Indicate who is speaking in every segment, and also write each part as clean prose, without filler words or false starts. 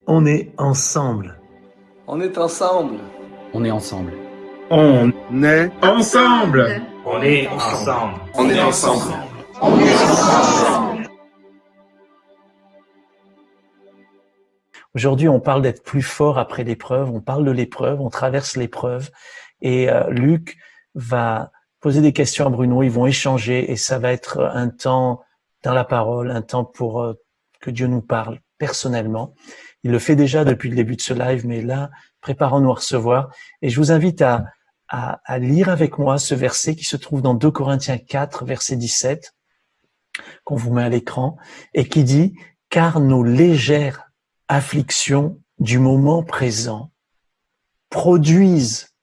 Speaker 1: On est ensemble.
Speaker 2: On est ensemble.
Speaker 3: On est ensemble.
Speaker 4: On est ensemble.
Speaker 1: On est ensemble.
Speaker 2: On est ensemble.
Speaker 1: Aujourd'hui, on parle d'être plus fort après l'épreuve. On parle de l'épreuve, on traverse l'épreuve. Et Luc va poser des questions à Bruno. Ils vont échanger et ça va être un temps dans la parole, un temps pour que Dieu nous parle personnellement. Il le fait déjà depuis le début de ce live, mais là, préparons-nous à recevoir. Et je vous invite à lire avec moi ce verset qui se trouve dans 2 Corinthiens 4, verset 17, qu'on vous met à l'écran, et qui dit « Car nos légères afflictions du moment présent produisent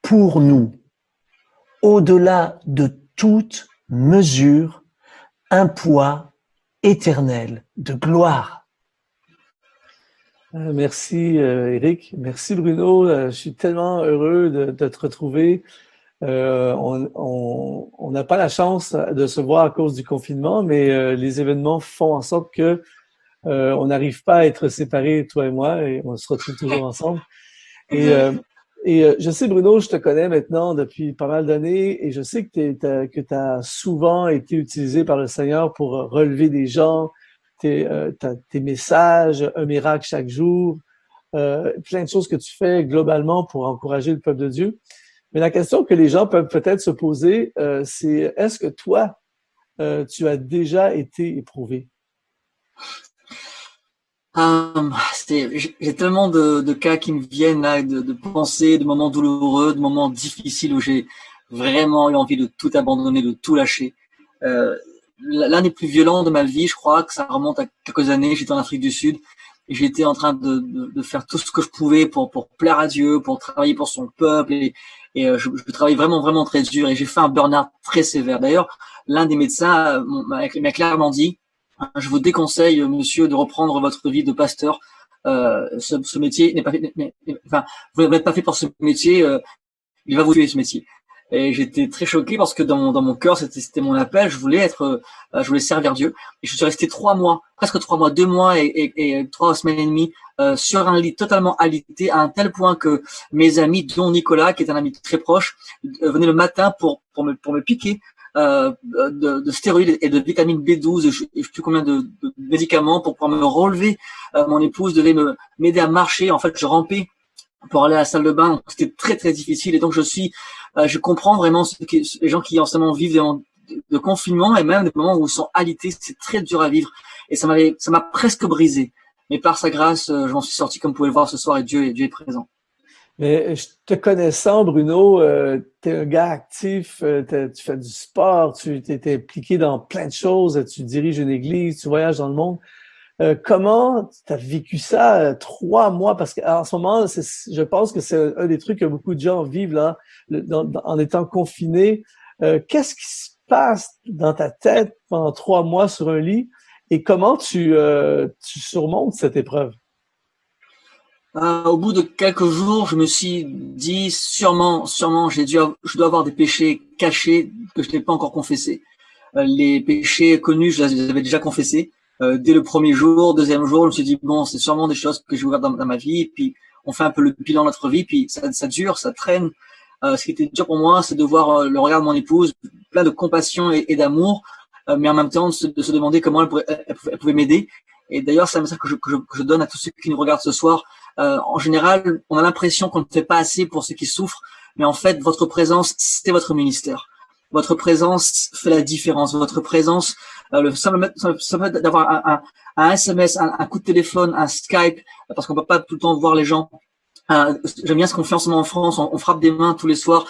Speaker 1: pour nous, au-delà de toute mesure, un poids éternel de gloire. »
Speaker 2: Merci Eric, merci Bruno, je suis tellement heureux de te retrouver. On n'a pas la chance de se voir à cause du confinement, mais les événements font en sorte que on n'arrive pas à être séparés, toi et moi, et on se retrouve toujours ensemble. Et je sais, Bruno, je te connais maintenant depuis pas mal d'années, et je sais que tu as souvent été utilisé par le Seigneur pour relever des gens, tes messages, un miracle chaque jour, plein de choses que tu fais globalement pour encourager le peuple de Dieu. Mais la question que les gens peuvent peut-être se poser, c'est est-ce que toi, tu as déjà été éprouvé?
Speaker 3: J'ai tellement de cas qui me viennent là, de pensées, de moments douloureux, de moments difficiles où j'ai vraiment eu envie de tout abandonner, de tout lâcher. L'un des plus violents de ma vie, je crois que ça remonte à quelques années, j'étais en Afrique du Sud et j'étais en train de faire tout ce que je pouvais pour plaire à Dieu, pour travailler pour son peuple et je travaillais vraiment très dur et j'ai fait un burn-out très sévère. D'ailleurs, l'un des médecins m'a clairement dit: je vous déconseille, monsieur, de reprendre votre vie de pasteur. Ce métier n'est pas fait, enfin, vous n'êtes pas fait pour ce métier. Il va vous tuer, ce métier. Et j'étais très choqué parce que dans mon cœur, c'était mon appel. Je voulais servir Dieu. Et je suis resté 3 mois, presque 3 mois, 2 mois et 3 semaines et demie sur un lit totalement alité, à un tel point que mes amis, dont Nicolas, qui est un ami très proche, venaient le matin pour me piquer de stéroïdes et de vitamine B12 et je sais plus combien de médicaments pour pouvoir me relever. Mon épouse devait m'aider à marcher. En fait, je rampais pour aller à la salle de bain. C'était très difficile et donc je comprends vraiment les gens qui en ce moment vivent des moments de confinement et même des moments où ils sont alités. C'est très dur à vivre et ça m'a presque brisé. Mais par sa grâce, je m'en suis sorti comme vous pouvez le voir ce soir et Dieu est présent.
Speaker 2: Mais je te connaissant, Bruno, tu es un gars actif, tu fais du sport, tu t'es impliqué dans plein de choses, tu diriges une église, tu voyages dans le monde. Comment tu as vécu ça 3 mois? Parce qu'en ce moment, je pense que c'est un des trucs que beaucoup de gens vivent là, en étant confinés. Qu'est-ce qui se passe dans ta tête pendant 3 mois sur un lit et comment tu surmontes cette épreuve?
Speaker 3: Au bout de quelques jours, je me suis dit sûrement, je dois avoir des péchés cachés que je n'ai pas encore confessés. Les péchés connus, je les avais déjà confessés. Dès le premier jour, deuxième jour, je me suis dit bon, c'est sûrement des choses que j'ai ouvertes dans ma vie. Et puis on fait un peu le bilan de notre vie, puis ça dure, ça traîne. Ce qui était dur pour moi, c'est de voir le regard de mon épouse, plein de compassion et d'amour, mais en même temps de se demander comment elle pouvait m'aider. Et d'ailleurs, c'est un message que je donne à tous ceux qui nous regardent ce soir. En général, on a l'impression qu'on ne fait pas assez pour ceux qui souffrent, mais en fait, votre présence, c'est votre ministère. Votre présence fait la différence. Votre présence, le simple d'avoir un SMS, un coup de téléphone, un Skype, parce qu'on peut pas tout le temps voir les gens. J'aime bien ce qu'on fait en ce moment en France, on frappe des mains tous les soirs.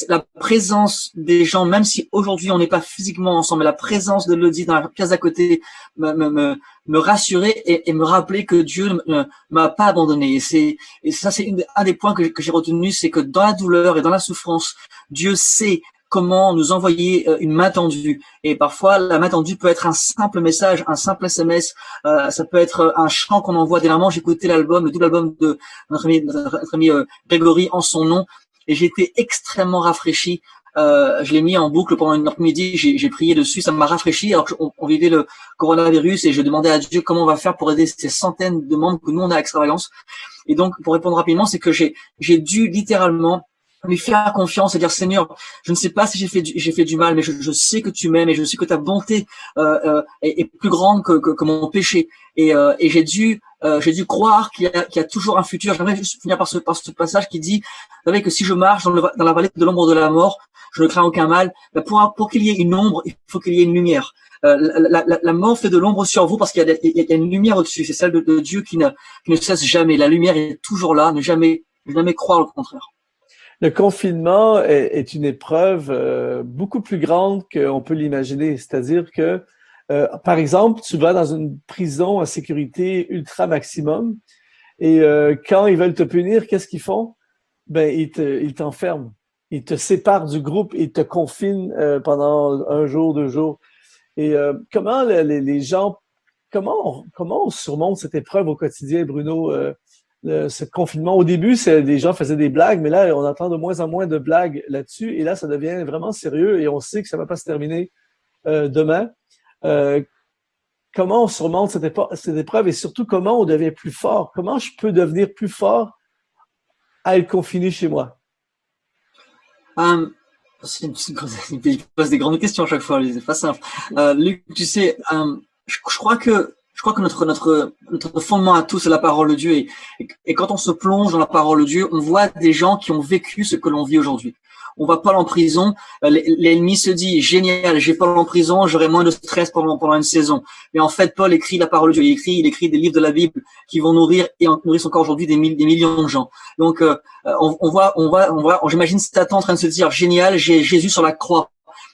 Speaker 3: La présence des gens, même si aujourd'hui on n'est pas physiquement ensemble, mais la présence de Lodi dans la pièce d'à côté me rassurer et me rappeler que Dieu ne m'a pas abandonné. Et ça c'est un des points que j'ai retenu, c'est que dans la douleur et dans la souffrance, Dieu sait comment nous envoyer une main tendue. Et parfois, la main tendue peut être un simple message, un simple SMS. Ça peut être un chant qu'on envoie. Dernièrement, j'ai écouté le double album de notre ami Grégory en son nom. Et j'ai été extrêmement rafraîchi Je l'ai mis en boucle pendant une après-midi. J'ai prié dessus. Ça m'a rafraîchi. Alors qu'on vivait le coronavirus et je demandais à Dieu comment on va faire pour aider ces centaines de membres que nous on a à Extravagance. Et donc, pour répondre rapidement, c'est que j'ai dû littéralement lui faire confiance et dire Seigneur, je ne sais pas si j'ai fait du mal, mais je sais que tu m'aimes et je sais que ta bonté est plus grande que mon péché. Et j'ai dû croire qu'il y a toujours un futur. J'aimerais juste finir par ce passage qui dit, vous savez que si je marche dans la vallée de l'ombre de la mort, je ne crains aucun mal. Pour qu'il y ait une ombre, il faut qu'il y ait une lumière. La mort fait de l'ombre sur vous parce qu'il y a une lumière au-dessus. C'est celle de Dieu qui ne cesse jamais. La lumière est toujours là. Ne jamais croire le contraire.
Speaker 2: Le confinement est une épreuve beaucoup plus grande qu'on peut l'imaginer. C'est-à-dire que, par exemple, tu vas dans une prison à sécurité ultra maximum et quand ils veulent te punir, qu'est-ce qu'ils font? Ben, ils t'enferment. Ils te séparent du groupe, ils te confinent pendant 1 jour, 2 jours. Et comment les gens, comment on surmonte cette épreuve au quotidien, Bruno? Ce confinement, au début, les gens faisaient des blagues, mais là, on entend de moins en moins de blagues là-dessus. Et là, ça devient vraiment sérieux et on sait que ça ne va pas se terminer demain. Comment on surmonte cette épreuve et surtout comment on devient plus fort? Comment je peux devenir plus fort à être confiné chez moi?
Speaker 3: Il pose des grandes questions à chaque fois, c'est pas simple. Luc, tu sais, je crois que notre fondement à tous, c'est la parole de Dieu. Et quand on se plonge dans la parole de Dieu, on voit des gens qui ont vécu ce que l'on vit aujourd'hui. On va Paul en prison, l'ennemi se dit, génial, j'ai Paul en prison, j'aurai moins de stress pendant une saison. Mais en fait, Paul écrit la parole de Dieu, il écrit des livres de la Bible qui vont nourrir et nourrissent encore aujourd'hui des millions de gens. Donc, j'imagine Satan en train de se dire, génial, j'ai Jésus sur la croix.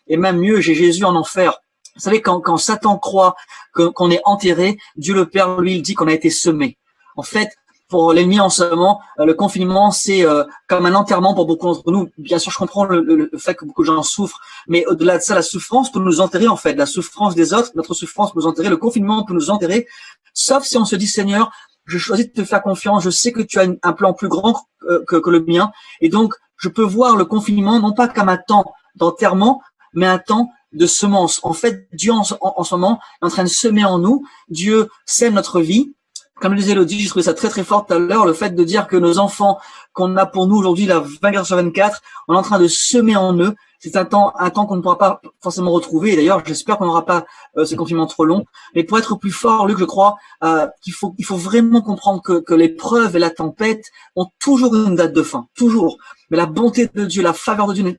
Speaker 3: Et même mieux, j'ai Jésus en enfer. Vous savez, quand Satan croit qu'on est enterré, Dieu le Père, lui, il dit qu'on a été semé. En fait, pour l'ennemi en ce moment, le confinement, c'est comme un enterrement pour beaucoup d'entre nous. Bien sûr, je comprends le fait que beaucoup de gens souffrent, mais au-delà de ça, la souffrance peut nous enterrer, en fait. La souffrance des autres, notre souffrance peut nous enterrer, le confinement peut nous enterrer, sauf si on se dit, Seigneur, je choisis de te faire confiance, je sais que tu as un plan plus grand que le mien, et donc, je peux voir le confinement non pas comme un temps d'enterrement, mais un temps de semence. En fait, Dieu en ce moment est en train de semer en nous. Dieu sème notre vie. Comme le disait Elodie, j'ai trouvé ça très très fort tout à l'heure, le fait de dire que nos enfants qu'on a pour nous aujourd'hui, la 24/24, on est en train de semer en eux. C'est un temps qu'on ne pourra pas forcément retrouver. Et d'ailleurs, j'espère qu'on n'aura pas ce confinement trop long. Mais pour être plus fort, Luc, je crois il faut vraiment comprendre que l'épreuve et la tempête ont toujours une date de fin, toujours. Mais la bonté de Dieu, la faveur de Dieu,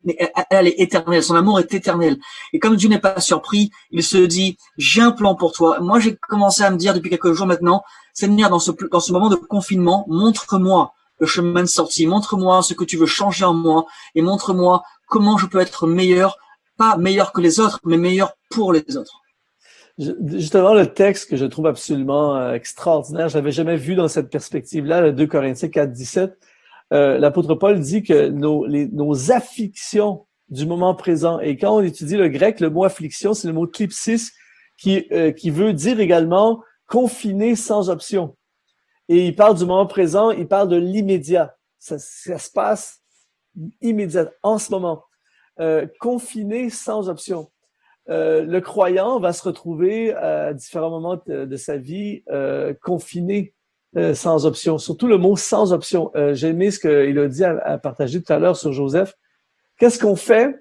Speaker 3: elle est éternelle. Son amour est éternel. Et comme Dieu n'est pas surpris, il se dit, j'ai un plan pour toi. Moi, j'ai commencé à me dire depuis quelques jours maintenant, Seigneur, dans ce moment de confinement, montre-moi le chemin de sortie. Montre-moi ce que tu veux changer en moi et montre-moi comment je peux être meilleur, pas meilleur que les autres, mais meilleur pour les autres.
Speaker 2: Justement, le texte que je trouve absolument extraordinaire, je l'avais jamais vu dans cette perspective-là, le 2 Corinthiens 4:17. L'apôtre Paul dit que nos afflictions du moment présent, et quand on étudie le grec, le mot affliction, c'est le mot klipsis, qui veut dire également confiné sans option. Et il parle du moment présent, il parle de l'immédiat. Ça se passe immédiat, en ce moment. Confiné sans option. Le croyant va se retrouver à différents moments de sa vie confiné sans option. Surtout le mot sans option. J'ai aimé ce qu'il a dit à partager tout à l'heure sur Joseph. Qu'est-ce qu'on fait?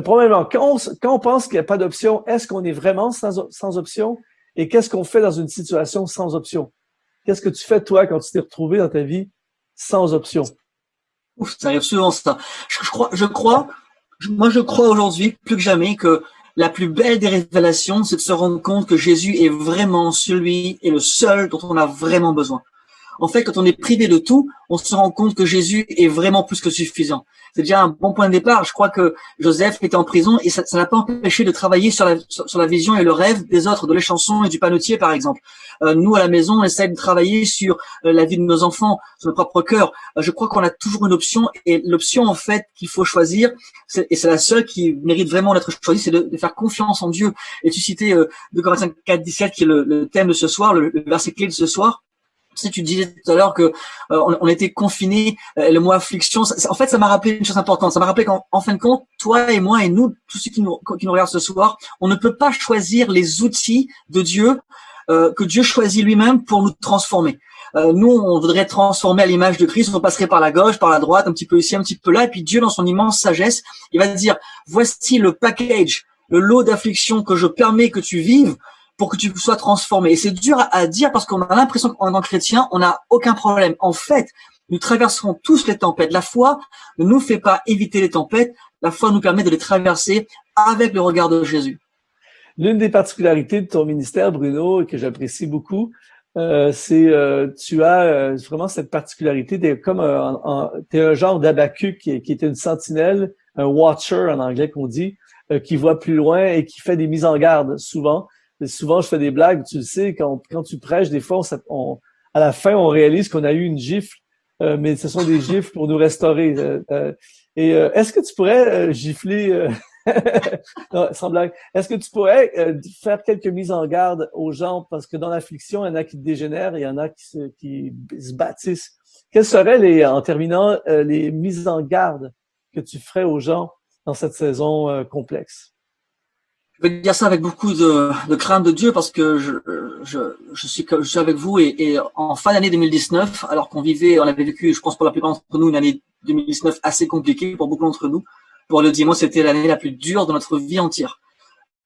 Speaker 2: Premièrement, quand on pense qu'il n'y a pas d'option, est-ce qu'on est vraiment sans option? Et qu'est-ce qu'on fait dans une situation sans option? Qu'est-ce que tu fais, toi, quand tu t'es retrouvé dans ta vie sans option?
Speaker 3: Ouf, ça arrive souvent, ça. Je crois aujourd'hui, plus que jamais, que la plus belle des révélations, c'est de se rendre compte que Jésus est vraiment celui et le seul dont on a vraiment besoin. En fait, quand on est privé de tout, on se rend compte que Jésus est vraiment plus que suffisant. C'est déjà un bon point de départ. Je crois que Joseph était en prison et ça n'a pas empêché de travailler sur la vision et le rêve des autres, de les chansons et du panetier, par exemple. Nous, à la maison, on essaie de travailler sur la vie de nos enfants, sur notre propre cœur. Je crois qu'on a toujours une option et l'option, en fait, qu'il faut choisir, et c'est la seule qui mérite vraiment d'être choisie, c'est de faire confiance en Dieu. Et tu citais 2 Corinthiens 4:17, qui est le thème de ce soir, le verset clé de ce soir. Si tu disais tout à l'heure que on était confinés, le mot affliction, en fait, ça m'a rappelé une chose importante. Ça m'a rappelé qu'en fin de compte, toi et moi et nous, tous ceux qui nous regardent ce soir, on ne peut pas choisir les outils de Dieu que Dieu choisit lui-même pour nous transformer. Nous, on voudrait être transformés à l'image de Christ, on passerait par la gauche, par la droite, un petit peu ici, un petit peu là, et puis Dieu, dans son immense sagesse, il va te dire, voici le package, le lot d'affliction que je permets que tu vives pour que tu sois transformé. Et c'est dur à dire parce qu'on a l'impression qu'en tant que chrétien, on n'a aucun problème. En fait, nous traverserons tous les tempêtes. La foi ne nous fait pas éviter les tempêtes, la foi nous permet de les traverser avec le regard de Jésus.
Speaker 2: L'une des particularités de ton ministère, Bruno, que j'apprécie beaucoup, tu as vraiment cette particularité, t'es un genre d'Habakkuk qui est une sentinelle, un watcher en anglais qu'on dit, qui voit plus loin et qui fait des mises en garde souvent. Et souvent, je fais des blagues, tu le sais, quand tu prêches, des fois, à la fin, on réalise qu'on a eu une gifle, mais ce sont des gifles pour nous restaurer. Est-ce que tu pourrais gifler non, sans blague. Est-ce que tu pourrais faire quelques mises en garde aux gens, parce que dans l'affliction, il y en a qui dégénèrent, il y en a qui se bâtissent. Quelles seraient, en terminant, les mises en garde que tu ferais aux gens dans cette saison complexe?
Speaker 3: Je vais dire ça avec beaucoup de crainte de Dieu parce que je suis avec vous et en fin d'année 2019, alors on avait vécu, je pense pour la plupart d'entre nous, une année 2019 assez compliquée pour beaucoup d'entre nous. Pour le dire, moi, c'était l'année la plus dure de notre vie entière,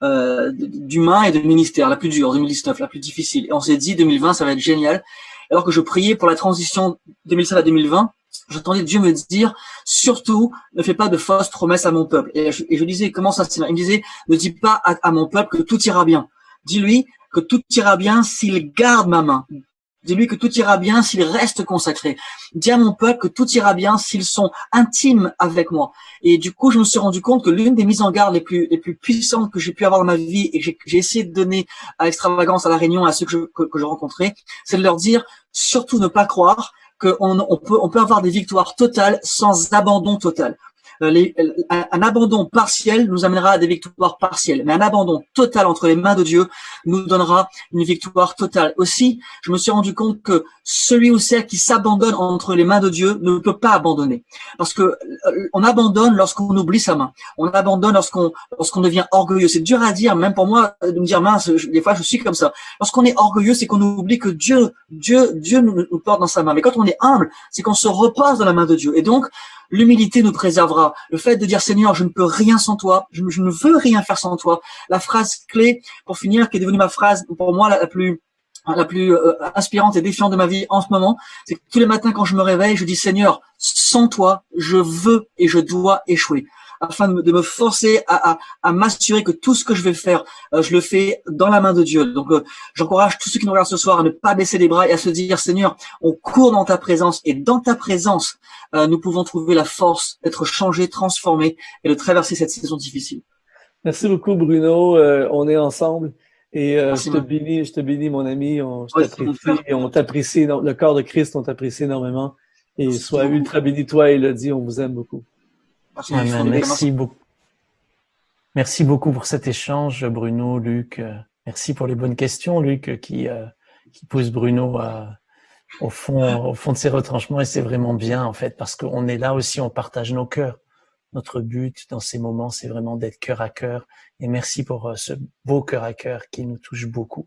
Speaker 3: d'humain et de ministère, la plus dure, 2019, la plus difficile. Et on s'est dit, 2020, ça va être génial. Alors que je priais pour la transition 2016 à 2020, j'entendais Dieu me dire, surtout, ne fais pas de fausses promesses à mon peuple. Et je disais, comment ça se fait? Il me disait, ne dis pas à mon peuple que tout ira bien. Dis-lui que tout ira bien s'il garde ma main. Dis-lui que tout ira bien s'il reste consacré. Dis à mon peuple que tout ira bien s'ils sont intimes avec moi. Et du coup, je me suis rendu compte que l'une des mises en garde les plus puissantes que j'ai pu avoir dans ma vie et que j'ai essayé de donner à Extravagance, à La Réunion, à ceux que je rencontrais, c'est de leur dire, surtout ne pas croire qu'on peut avoir des victoires totales sans abandon total. Un abandon partiel nous amènera à des victoires partielles, mais un abandon total entre les mains de Dieu nous donnera une victoire totale. Aussi, je me suis rendu compte que celui ou celle qui s'abandonne entre les mains de Dieu ne peut pas abandonner, parce que on abandonne lorsqu'on oublie sa main, on abandonne lorsqu'on devient orgueilleux. C'est dur à dire, même pour moi, de me dire mince, des fois je suis comme ça. Lorsqu'on est orgueilleux, c'est qu'on oublie que Dieu nous porte dans sa main. Mais quand on est humble, c'est qu'on se repose dans la main de Dieu. Et donc, l'humilité nous préservera. Le fait de dire Seigneur, je ne peux rien sans toi, je ne veux rien faire sans toi. La phrase clé, pour finir, qui est devenue ma phrase, pour moi, la plus inspirante et défiante de ma vie en ce moment, c'est que tous les matins quand je me réveille, je dis Seigneur, sans toi, je veux et je dois échouer. Afin de me forcer à m'assurer que tout ce que je vais faire, je le fais dans la main de Dieu. Donc, j'encourage tous ceux qui nous regardent ce soir à ne pas baisser les bras et à se dire, Seigneur, on court dans ta présence et dans ta présence, nous pouvons trouver la force d'être changés, transformés et de traverser cette saison difficile.
Speaker 2: Merci beaucoup, Bruno. On est ensemble et
Speaker 3: Merci,
Speaker 2: je te bénis, mon ami. On t'apprécie, le corps de Christ, on t'apprécie énormément. Et sois ultra béni, toi, Élodie, on vous aime beaucoup.
Speaker 1: Merci beaucoup. Merci beaucoup pour cet échange, Bruno, Luc. Merci pour les bonnes questions, Luc, qui pousse Bruno au fond de ses retranchements. Et c'est vraiment bien, en fait, parce qu'on est là aussi, on partage nos cœurs. Notre but dans ces moments, c'est vraiment d'être cœur à cœur. Et merci pour ce beau cœur à cœur qui nous touche beaucoup.